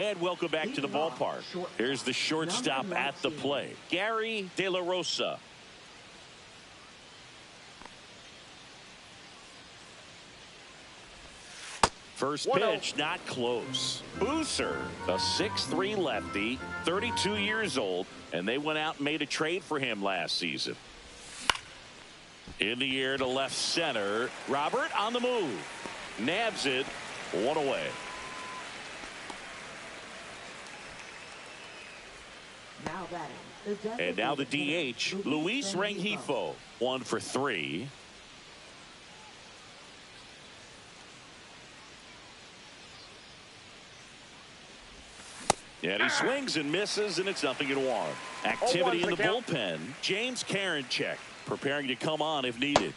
And welcome back to the ballpark. Here's the shortstop at the plate, Gary De La Rosa. First pitch, not close. Booser, a 6'3" lefty, 32 years old, and they went out and made a trade for him last season. In the air to left center. Robert on the move. Nabs it. One away. And now the DH, Luis Rengifo, 1 for 3. And he swings and misses, and it's 0-1. Activity in the bullpen. James Karinchak preparing to come on if needed.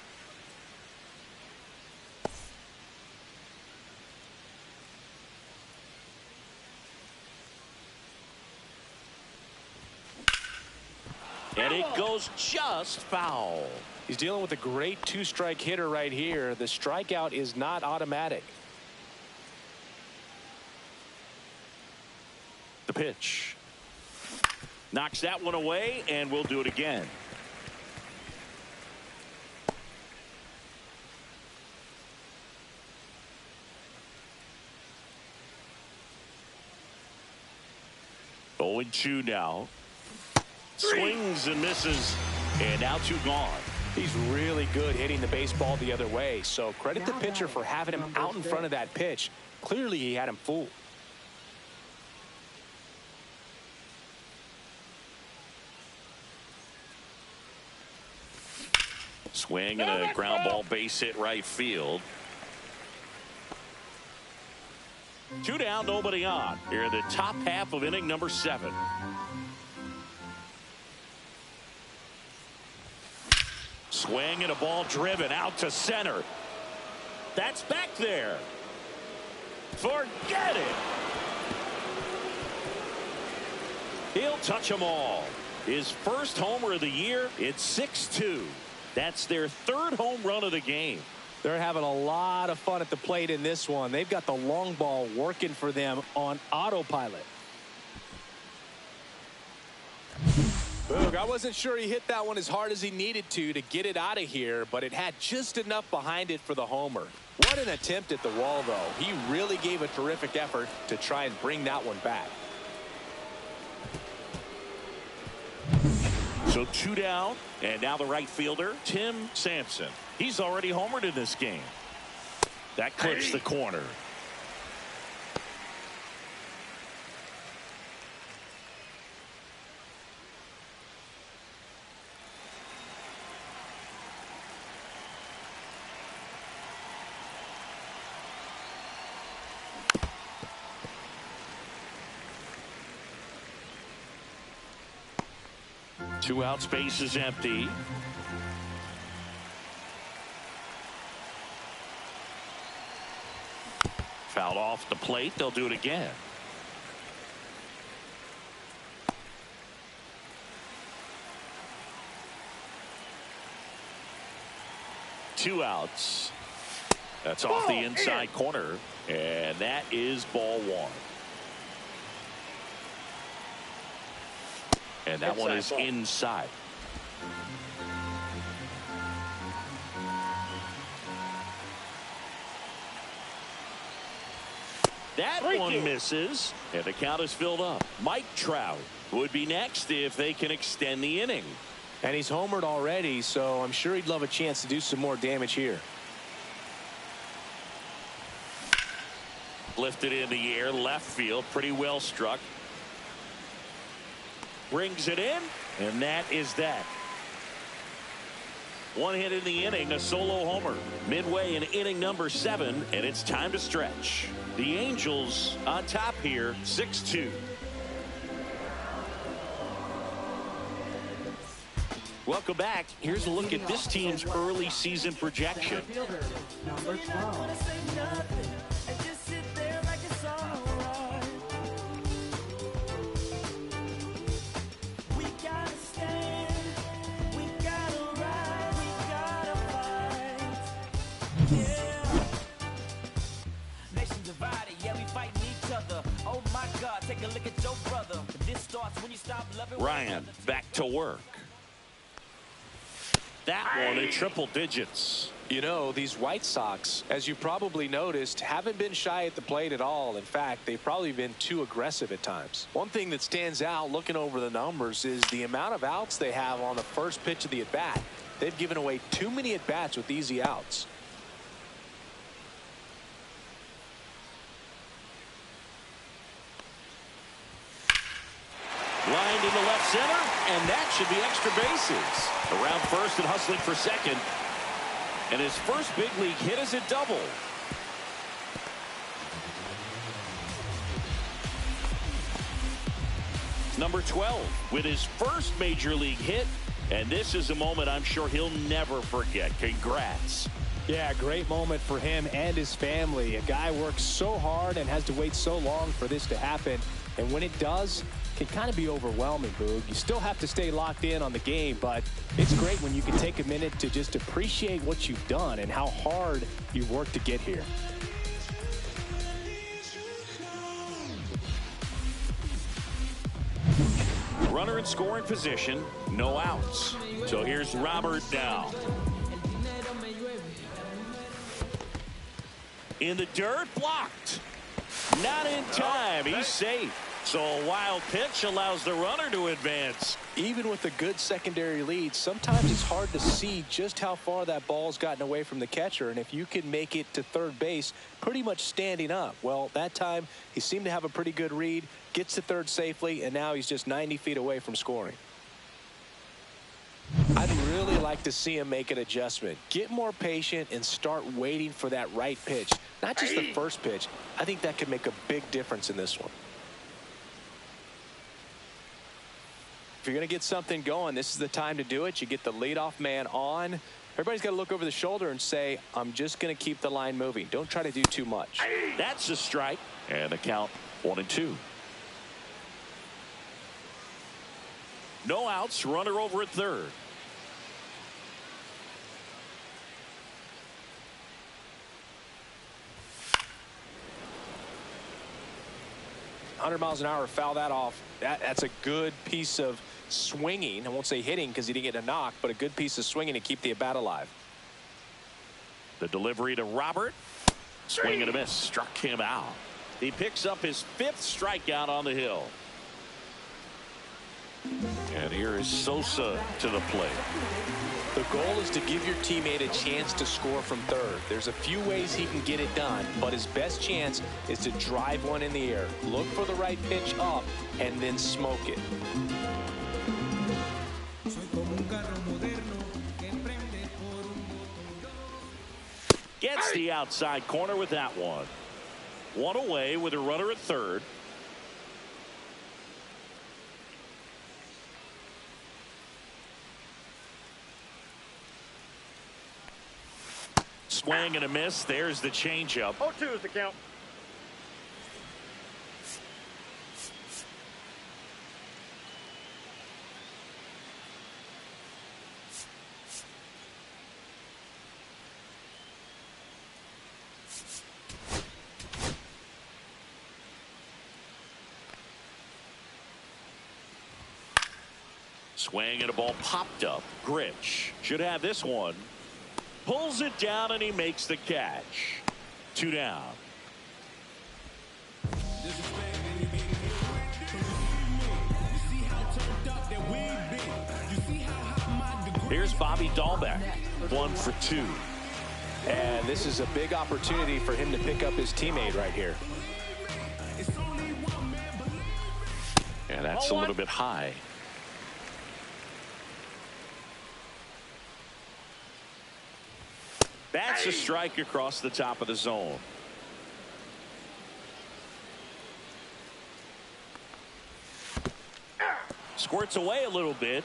And it goes just foul. He's dealing with a great two-strike hitter right here. The strikeout is not automatic. The pitch. Knocks that one away, and we'll do it again. Oh, 0-2 now. Swings and misses, and now 2 gone. He's really good hitting the baseball the other way, so credit the pitcher for having him out in front of that pitch. Clearly he had him fooled. Swing and a ground ball, base hit right field. 2 down, nobody on. Here in the top half of inning number 7. Swing and a ball driven out to center. That's back there. Forget it. He'll touch them all. His first homer of the year. It's 6-2. That's their 3rd home run of the game. They're having a lot of fun at the plate in this one. They've got the long ball working for them on autopilot. Boog, I wasn't sure he hit that one as hard as he needed to get it out of here, but it had just enough behind it for the homer. What an attempt at the wall, though. He really gave a terrific effort to try and bring that one back. So 2 down, and now the right fielder, Tim Sampson. He's already homered in this game. That clips the corner. Two out, space is empty. Fouled off the plate. They'll do it again. Two outs. That's off the inside corner, and that is ball 1. And that one is inside. That one misses, and the count is filled up. Mike Trout would be next if they can extend the inning. And he's homered already, so I'm sure he'd love a chance to do some more damage here. Lifted in the air, left field, pretty well struck. Brings it in, and that is that. 1 hit in the inning, a solo homer. Midway in inning number 7, and it's time to stretch. The Angels on top here, 6-2. Welcome back. Here's a look at this team's early season projection. Number 12. Nation divided, yeah, we fighting each other. Oh my God, Ryan back to work. That one in triple digits. You know, these White Sox, as you probably noticed, haven't been shy at the plate at all. In fact, they've probably been too aggressive at times. One thing that stands out looking over the numbers is the amount of outs they have on the first pitch of the at-bat. They've given away too many at-bats with easy outs. Lined into left center, and that should be extra bases. Around first and hustling for second. And his first big league hit is a double. Number 12 with his first major league hit. And this is a moment I'm sure he'll never forget. Congrats. Yeah, great moment for him and his family. A guy works so hard and has to wait so long for this to happen. And when it does, it can kind of be overwhelming, Boog. You still have to stay locked in on the game, but it's great when you can take a minute to just appreciate what you've done and how hard you've worked to get here. Runner in scoring position, no outs. So here's Robert now. In the dirt, blocked. Not in time. He's safe. So a wild pitch allows the runner to advance. Even with a good secondary lead, sometimes it's hard to see just how far that ball's gotten away from the catcher. And if you can make it to third base pretty much standing up, well, that time he seemed to have a pretty good read, gets to third safely, and now he's just 90 feet away from scoring. I'd really like to see him make an adjustment. Get more patient and start waiting for that right pitch. Not just the first pitch. I think that could make a big difference in this one. If you're going to get something going, this is the time to do it. You get the leadoff man on. Everybody's got to look over the shoulder and say, I'm just going to keep the line moving. Don't try to do too much. That's a strike. And the count 1-2. No outs. Runner over at third. $100 miles an hour, foul that off. That's a good piece of swinging. I won't say hitting because he didn't get a knock, but a good piece of swinging to keep the at-bat alive. The delivery to Robert. Swing and a miss. Struck him out. He picks up his 5th strikeout on the hill. And here is Sosa to the plate. The goal is to give your teammate a chance to score from third. There's a few ways he can get it done, but his best chance is to drive one in the air. Look for the right pitch up and then smoke it. Gets the outside corner with that one. One away with a runner at third. Swing and a miss. There's the changeup. 0-2 is the count. Swing and a ball popped up. Grich should have this one. Pulls it down and he makes the catch. 2 down. Here's Bobby Dahlbeck. 1 for 2. And this is a big opportunity for him to pick up his teammate right here. And that's a little bit high. That's a strike across the top of the zone. Squirts away a little bit.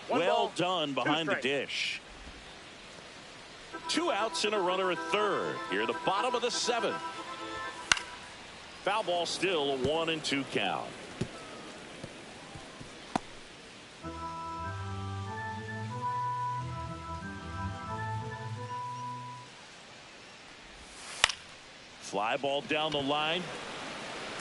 Well done behind the dish. 2 outs and a runner at third. Here at the bottom of the 7th. Foul ball, still a 1-2 count. Fly ball down the line.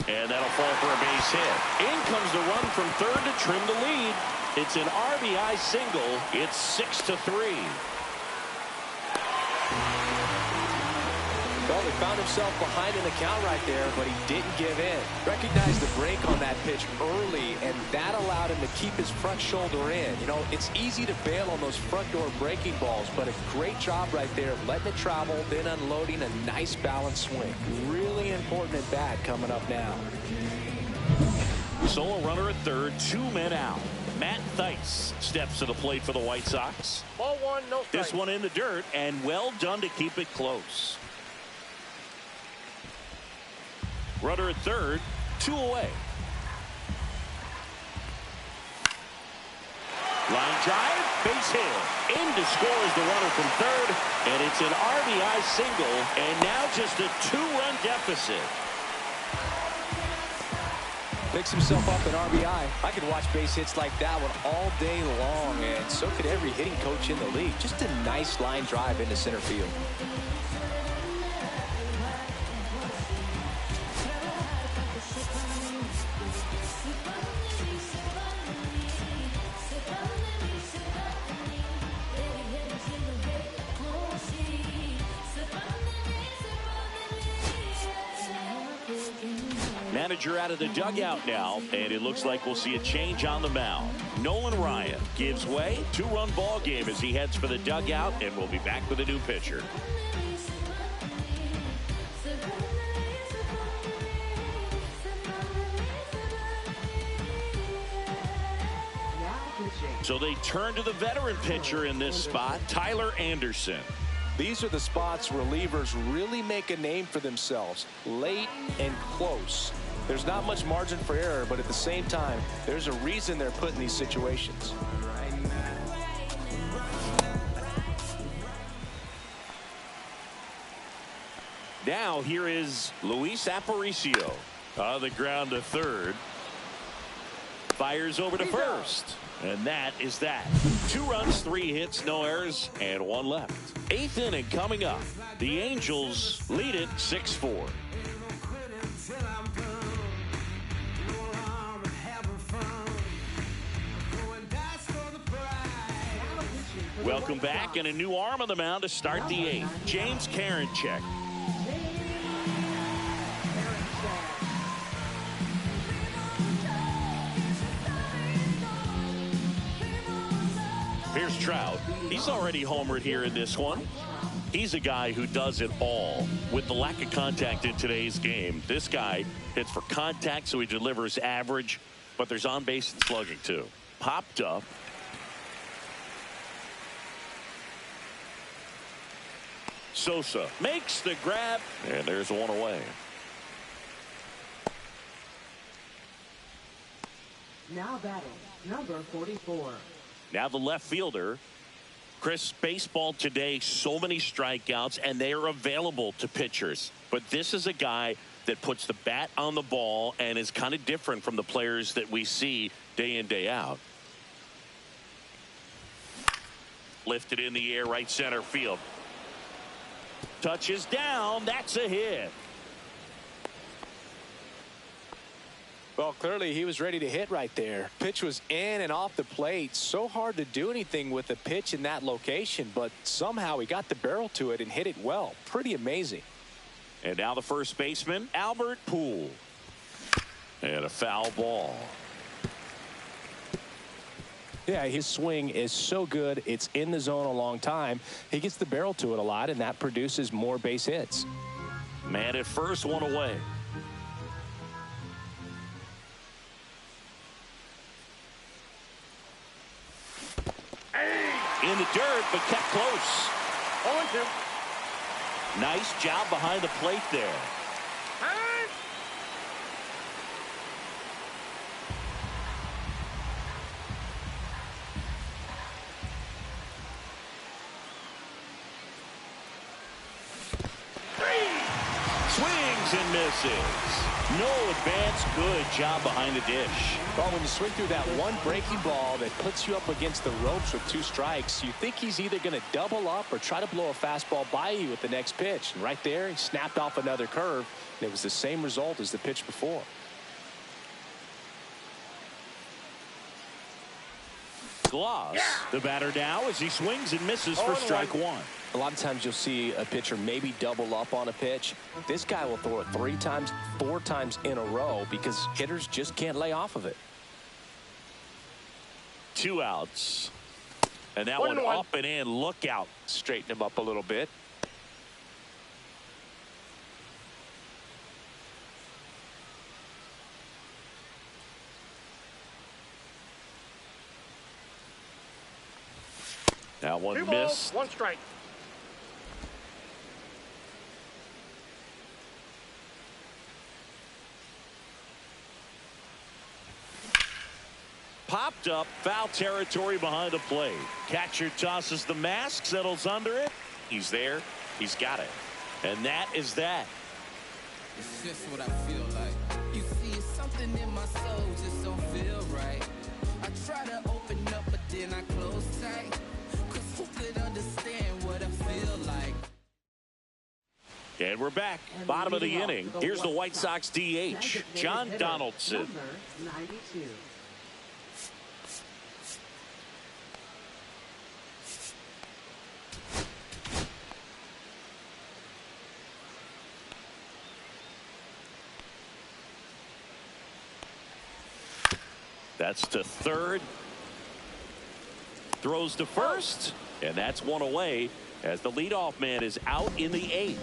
And that'll fall for a base hit. In comes the run from third to trim the lead. It's an RBI single. It's 6-3. Well, he found himself behind in the count right there, but he didn't give in. Recognized the break on that pitch early, and that allowed him to keep his front shoulder in. You know, it's easy to bail on those front door breaking balls, but a great job right there of letting it travel, then unloading a nice balanced swing. Really important at bat coming up now. Solo runner at third, 2 men out. Matt Theis steps to the plate for the White Sox. Ball one, no strike. This one in the dirt, and well done to keep it close. Runner at third, 2 away. Line drive, base hit. In to score is the runner from third, and it's an RBI single, and now just a 2-run deficit. Picks himself up an RBI. I could watch base hits like that one all day long, and so could every hitting coach in the league. Just a nice line drive into center field. Manager out of the dugout now, and it looks like we'll see a change on the mound. Nolan Ryan gives way. 2-run ball game as he heads for the dugout, and we'll be back with a new pitcher. So they turn to the veteran pitcher in this spot, Tyler Anderson. These are the spots relievers really make a name for themselves, late and close. There's not much margin for error, but at the same time, there's a reason they're put in these situations. Now here is Luis Aparicio. On the ground to third. Fires over to first. And that is that. 2 runs, 3 hits, no errors, and 1 left. 8th inning coming up. The Angels lead it 6-4. Welcome back, and a new arm on the mound to start the 8th. James Karinchak. Here's Trout. He's already homered here in this one. He's a guy who does it all. With the lack of contact in today's game, this guy hits for contact, so he delivers average, but there's on base and slugging too. Popped up. Sosa makes the grab, and there's 1 away. Now batting, number 44. Now the left fielder. Chris, baseball today, so many strikeouts, and they are available to pitchers. But this is a guy that puts the bat on the ball and is kind of different from the players that we see day in, day out. Lifted in the air, right center field. Touches down. That's a hit. Well, clearly he was ready to hit right there. Pitch was in and off the plate. So hard to do anything with a pitch in that location, but somehow he got the barrel to it and hit it well. Pretty amazing. And now the first baseman, Albert Pujols. And a foul ball. Yeah, his swing is so good. It's in the zone a long time. He gets the barrel to it a lot, and that produces more base hits. Man at first, 1 away. In the dirt, but kept close. 0-2. Nice job behind the plate there. Swings and misses. No advance. Good job behind the dish. Well, when you swing through that one breaking ball that puts you up against the ropes with 2 strikes, you think he's either going to double up or try to blow a fastball by you with the next pitch. And right there, he snapped off another curve, and it was the same result as the pitch before. Gloss, the batter now as he swings and misses for strike 1. A lot of times you'll see a pitcher maybe double up on a pitch. This guy will throw it 3 times, 4 times in a row because hitters just can't lay off of it. 2 outs. And that one up and in. Look out. Straighten him up a little bit. That one 2 missed. balls, 1 strike. Popped up, foul territory behind the plate. Catcher tosses the mask, settles under it. He's there. He's got it. And that is that. It's just what I feel like. You see, it's something in my soul just don't feel right. I try to open up, but then I close tight. Cause who could understand what I feel like? And we're back. Bottom of the inning. Here's the White Sox DH, John Donaldson. Number 92. That's to third. Throws to first. And that's one away as the leadoff man is out in the 8th.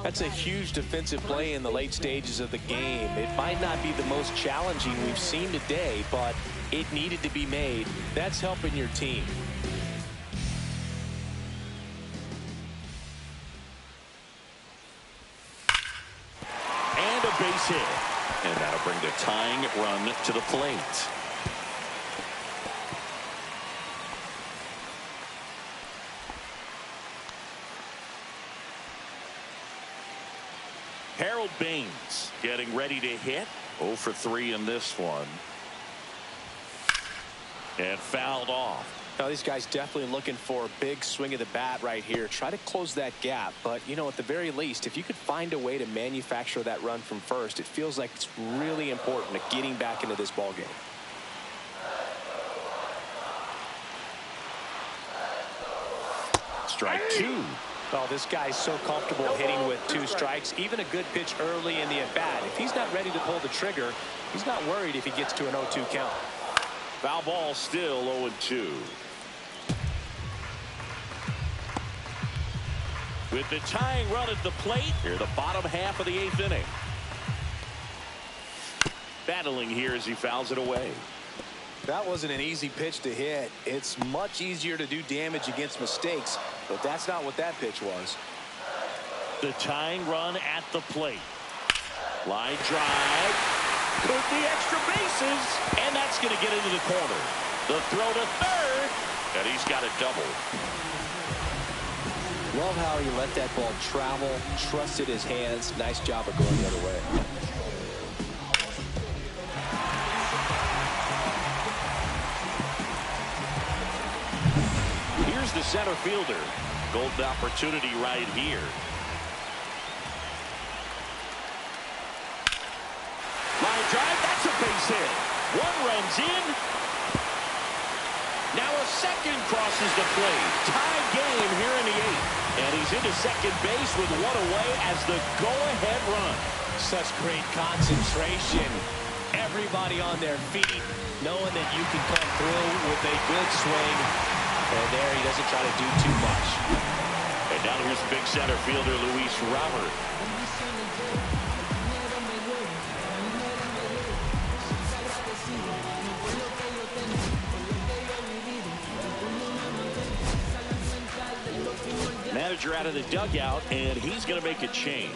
That's a huge defensive play in the late stages of the game. It might not be the most challenging we've seen today, but it needed to be made. That's helping your team. And a base hit. And that'll bring the tying run to the plate. Harold Baines getting ready to hit. 0 for 3 in this one. And fouled off. Now, these guys definitely looking for a big swing of the bat right here. Try to close that gap. But, you know, at the very least, if you could find a way to manufacture that run from first, it feels like it's really important to getting back into this ball game. Strike 2. Oh, this guy's so comfortable hitting with 2 strikes. Even a good pitch early in the at-bat. If he's not ready to pull the trigger, he's not worried if he gets to an 0-2 count. Foul ball still 0-2. With the tying run at the plate, here the bottom half of the 8th inning. Battling here as he fouls it away. That wasn't an easy pitch to hit. It's much easier to do damage against mistakes, but that's not what that pitch was. The tying run at the plate. Line drive. Could be extra bases. And that's going to get into the corner. The throw to third. And he's got a double. Love how he let that ball travel, trusted his hands. Nice job of going the other way. Here's the center fielder. Golden opportunity right here. Line drive, that's a base hit. 1 runs in. Now a second crosses the plate. Tie game here in the 8th. And he's into second base with 1 away as the go-ahead run. Such great concentration. Everybody on their feet, knowing that you can come through with a good swing. And there he doesn't try to do too much. And now here's the big center fielder, Luis Robert. Manager out of the dugout, and he's going to make a change.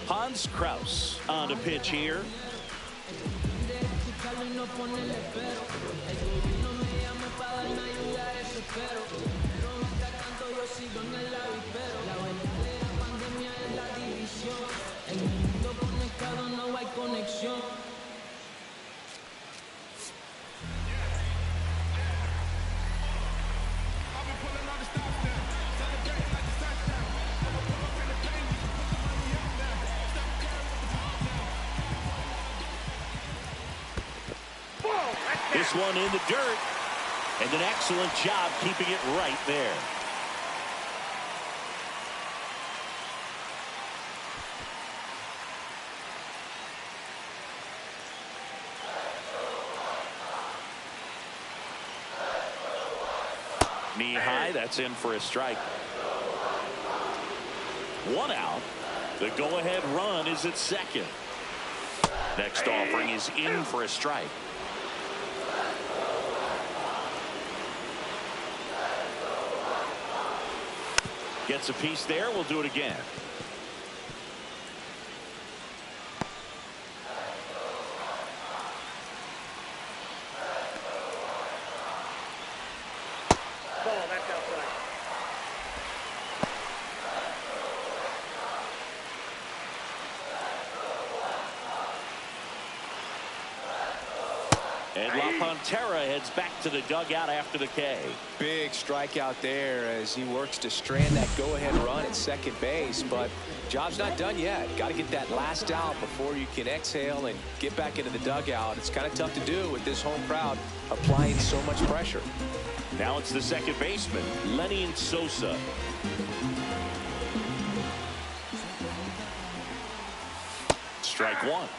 Hans Kraus on the pitch here. This one in the dirt, and an excellent job keeping it right there. Knee high, that's in for a strike. One out. The go-ahead run is at second. Next offering is in for a strike. Gets a piece there. We'll do it again. And La Pantera heads back to the dugout after the K. Big strikeout there as he works to strand that go-ahead run at second base, but job's not done yet. Got to get that last out before you can exhale and get back into the dugout. It's kind of tough to do with this home crowd applying so much pressure. Now it's the second baseman, Lenny Sosa. Strike one.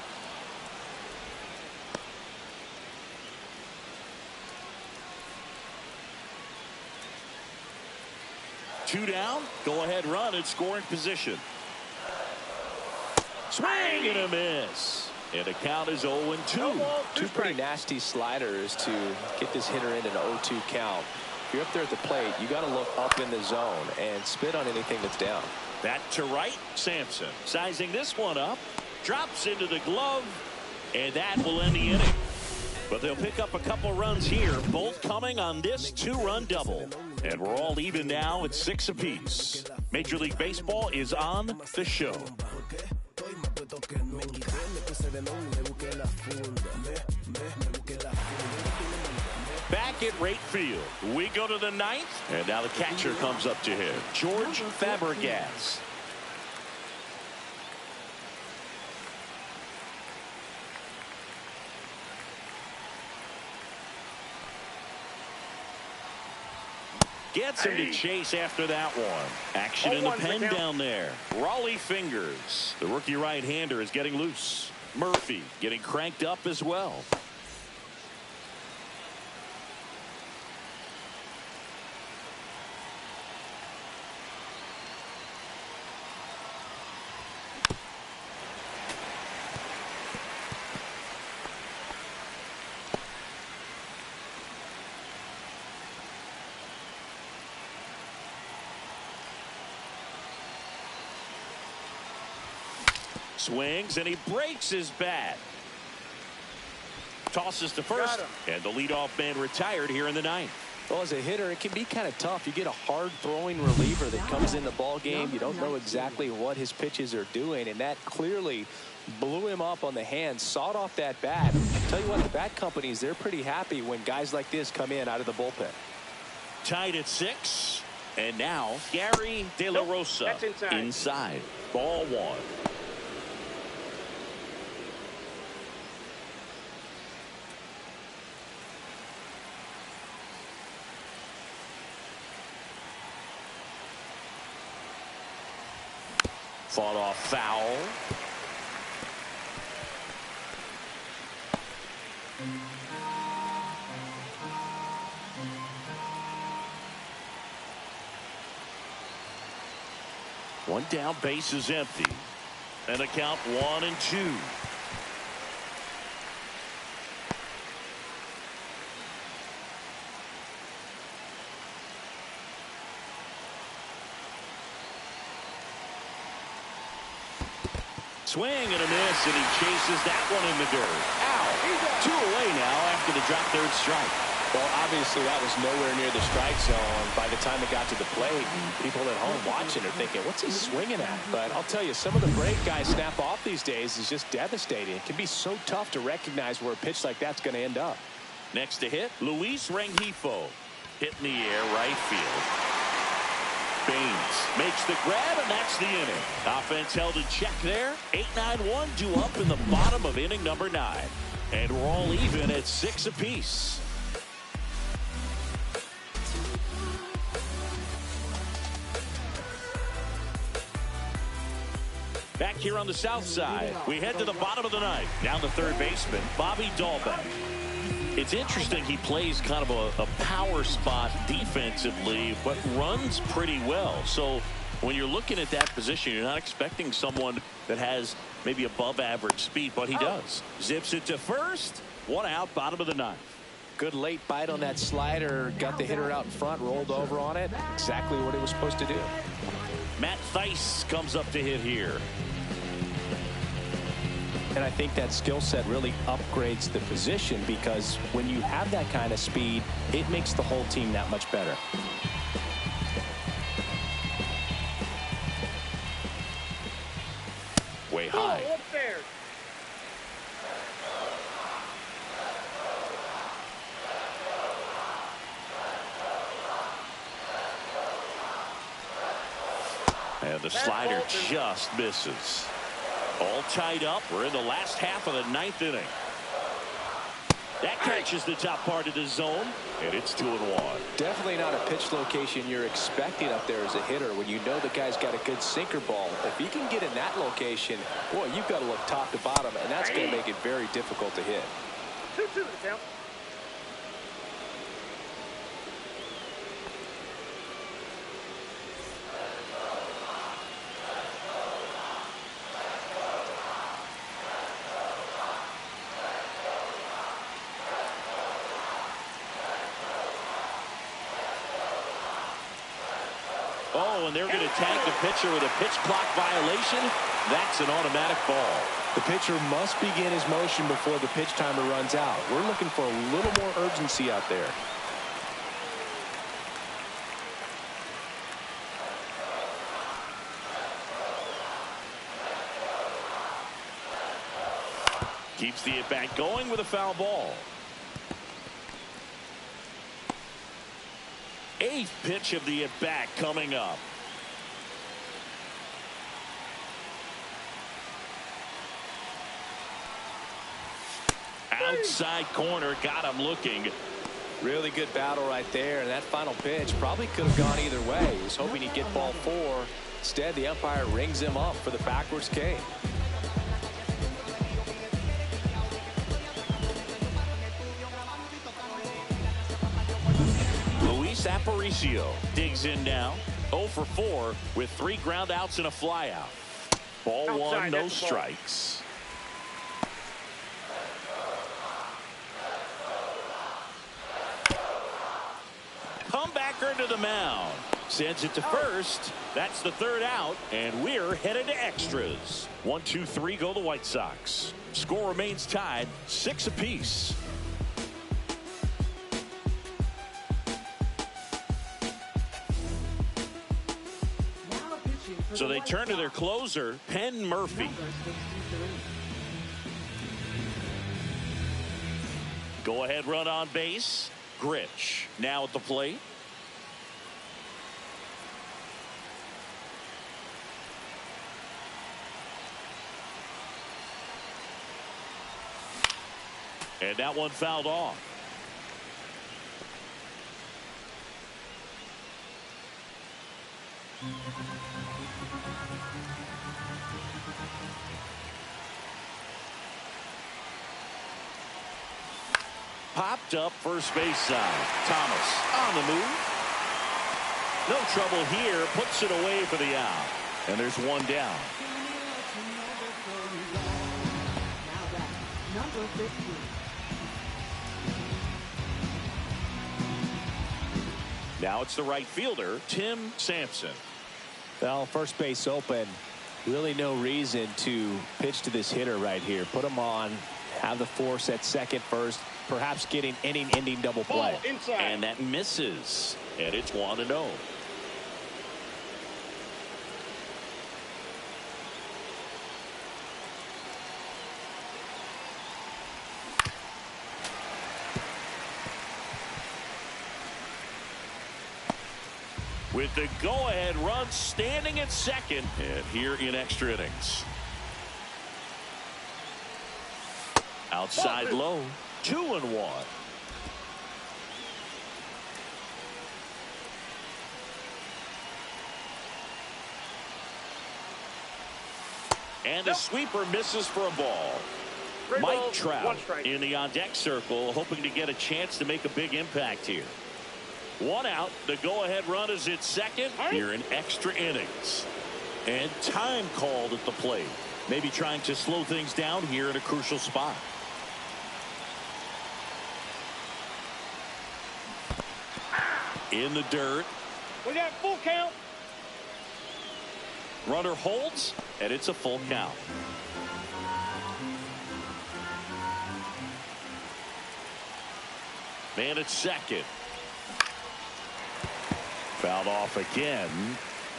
Two down, go ahead run in scoring position. Swing and a miss. And the count is 0-2. Two pretty nasty sliders to get this hitter in an 0-2 count. If you're up there at the plate, you got to look up in the zone and spit on anything that's down. Back to right, Sampson sizing this one up, drops into the glove, and that will end the inning. But they'll pick up a couple runs here, both coming on this two-run double. And we're all even now at 6 apiece. Major League Baseball is on the show. Back at right field, we go to the ninth, and now the catcher comes up to him, George Fabregas. Gets him to chase after that one. Action in the pen down there. Raleigh fingers. The rookie right-hander is getting loose. Murphy getting cranked up as well. Swings and he breaks his bat. Tosses to first, and the leadoff man retired here in the ninth. Well, as a hitter, it can be kind of tough. You get a hard throwing reliever that comes in the ball game. You don't know exactly what his pitches are doing, and that clearly blew him up on the hand, sawed off that bat. Tell you what, the bat companies, they're pretty happy when guys like this come in out of the bullpen. Tied at 6, and now Gary De La Rosa inside. Ball one. Fought off foul. One down, base is empty. And a count 1-2. Swing and a miss, and he chases that one in the dirt. Out. 2 away now after the drop third strike. Well, obviously that was nowhere near the strike zone by the time it got to the plate. And people at home watching are thinking, what's he swinging at? But I'll tell you, some of the break guys snap off these days is just devastating. It can be so tough to recognize where a pitch like that's going to end up. Next to hit, Luis Rengifo. Hit in the air, right field. Baines makes the grab, and that's the inning. Offense held in check there. 8-9-1 due up in the bottom of inning number 9. And we're all even at 6 apiece. Back here on the south side, we head to the bottom of the 9th. Down the third baseman, Bobby Dahlbeck. It's interesting he plays kind of a power spot defensively, but runs pretty well. So when you're looking at that position, you're not expecting someone that has maybe above average speed, but he does. Zips it to first. 1 out, bottom of the 9th. Good late bite on that slider. Got the hitter out in front, rolled over on it. Exactly what he was supposed to do. Matt Thaiss comes up to hit here. And I think that skill set really upgrades the position, because when you have that kind of speed, it makes the whole team that much better. Way high. Up there. And the slider just misses. All tied up. We're in the last half of the 9th inning. That catches the top part of the zone, and it's 2-1. Definitely not a pitch location you're expecting up there as a hitter when you know the guy's got a good sinker ball. If he can get in that location, boy, you've got to look top to bottom, and that's going to make it very difficult to hit. 2-2 the count. Oh, and they're going to tag the pitcher with a pitch clock violation. That's an automatic ball. The pitcher must begin his motion before the pitch timer runs out. We're looking for a little more urgency out there. Keeps the at-bat going with a foul ball. 8th pitch of the at-bat coming up. Outside corner, got him looking. Really good battle right there, and that final pitch probably could have gone either way. He was hoping he'd get ball 4. Instead, the umpire rings him up for the backwards K. Luis Aparicio digs in now. 0 for 4 with 3 ground outs and a flyout. Ball Outside, 1, no that's the ball. strikes. Comebacker to the mound. Sends it to first. That's the 3rd out, and we're headed to extras. 1, 2, 3 go the White Sox. Score remains tied, 6 apiece. So they turn to their closer, Penn Murphy. Go ahead run on base. Grich now at the plate. And that one fouled off. Popped up first base side. Thomas on the move. No trouble here. Puts it away for the out. And there's one down. Now that's number 15. Now it's the right fielder, Tim Sampson. Well, first base open. Really no reason to pitch to this hitter right here. Put him on. Have the force at second first. perhaps getting inning-ending double play. And that misses. And it's 1-0. With the go-ahead run standing at second, and here in extra innings. Outside low, 2-1. And the sweeper misses for a ball. Mike Trout in the on-deck circle, hoping to get a chance to make a big impact here. One out. The go-ahead run is at second. Here in extra innings. And time called at the plate. Maybe trying to slow things down here in a crucial spot. In the dirt. We got full count. Runner holds, and it's a full count. Man at second. Fouled off again,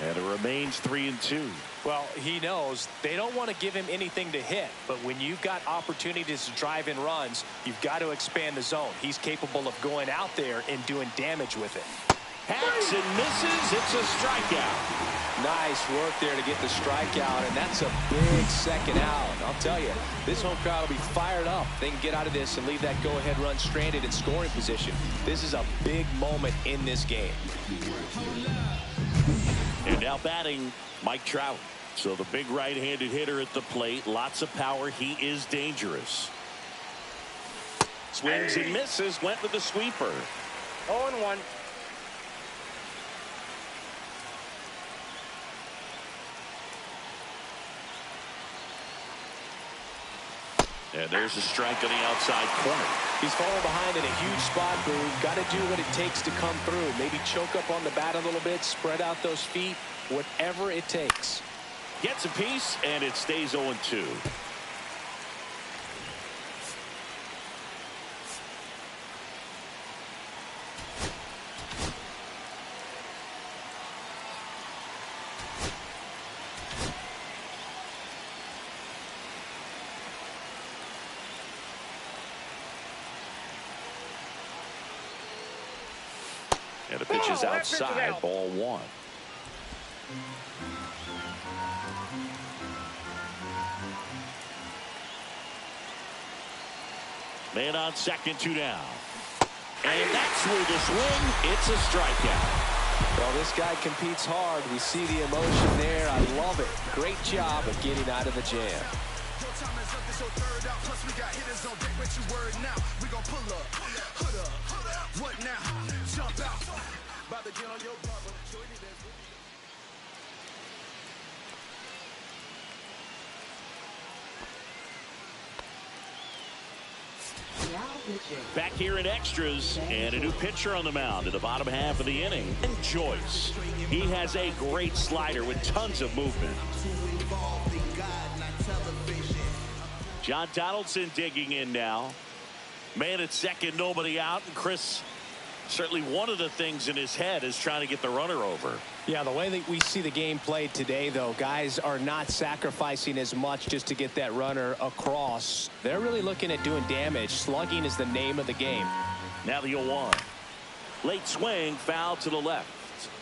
and it remains 3-2. Well, he knows they don't want to give him anything to hit, but when you've got opportunities to drive in runs, you've got to expand the zone. He's capable of going out there and doing damage with it. Hacks and misses. It's a strikeout. Nice work there to get the strikeout, and that's a big second out. I'll tell you, this home crowd will be fired up. They can get out of this and leave that go-ahead run stranded in scoring position. This is a big moment in this game. And now batting, Mike Trout. So the big right-handed hitter at the plate. Lots of power. He is dangerous. Swings and misses. Went with the sweeper. 0-1. And there's a strike on the outside corner. He's falling behind in a huge spot, Boog. Got to do what it takes to come through. Maybe choke up on the bat a little bit, spread out those feet, whatever it takes. Gets a piece, and it stays 0-2. And the pitch is outside, ball one. Man on second, 2 down. And that's where the swing. It's a strikeout. Well, this guy competes hard. We see the emotion there. I love it. Great job of getting out of the jam. Back here in extras, and a new pitcher on the mound in the bottom half of the inning. And Joyce. He has a great slider with tons of movement. John Donaldson digging in now. Man at second, nobody out. And Chris, certainly one of the things in his head is trying to get the runner over. Yeah, the way that we see the game played today, though, guys are not sacrificing as much just to get that runner across. They're really looking at doing damage. Slugging is the name of the game. Now the 0-1. Late swing, foul to the left.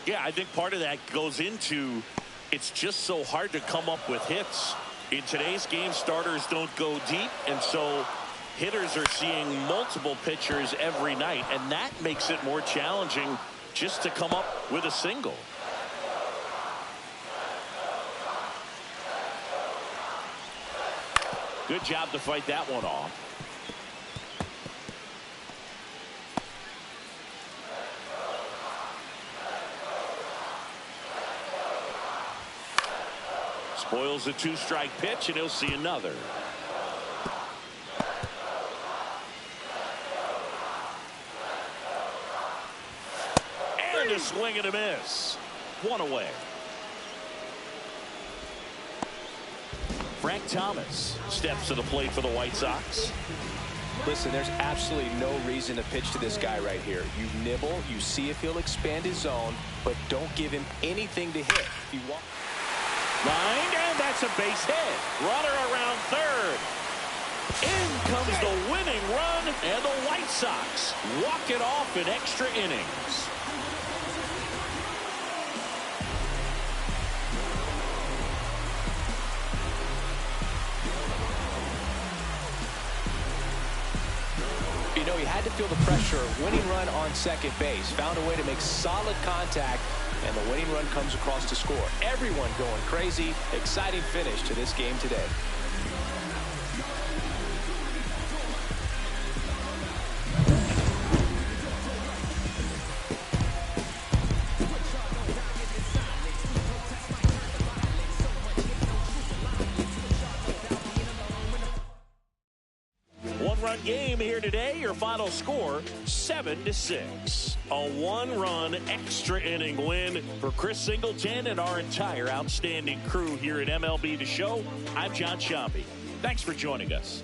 Yeah, I think part of that goes into it's just so hard to come up with hits. In today's game, starters don't go deep, and so hitters are seeing multiple pitchers every night, and that makes it more challenging just to come up with a single. Good job to fight that one off. Spoils a 2-strike pitch, and he'll see another. And a swing and a miss. One away. Frank Thomas steps to the plate for the White Sox. Listen, there's absolutely no reason to pitch to this guy right here. You nibble, you see if he'll expand his zone, but don't give him anything to hit. Line, and that's a base hit. Runner around third. In comes the winning run, and the White Sox walk it off in extra innings. You know, he had to feel the pressure. Winning run on second base. Found a way to make solid contact, and the winning run comes across to score. Everyone going crazy. Exciting finish to this game today. One-run game here today. Your final score, 7-6. A one-run extra inning win for Chris Singleton and our entire outstanding crew here at MLB The Show. I'm John Sciambi. Thanks for joining us.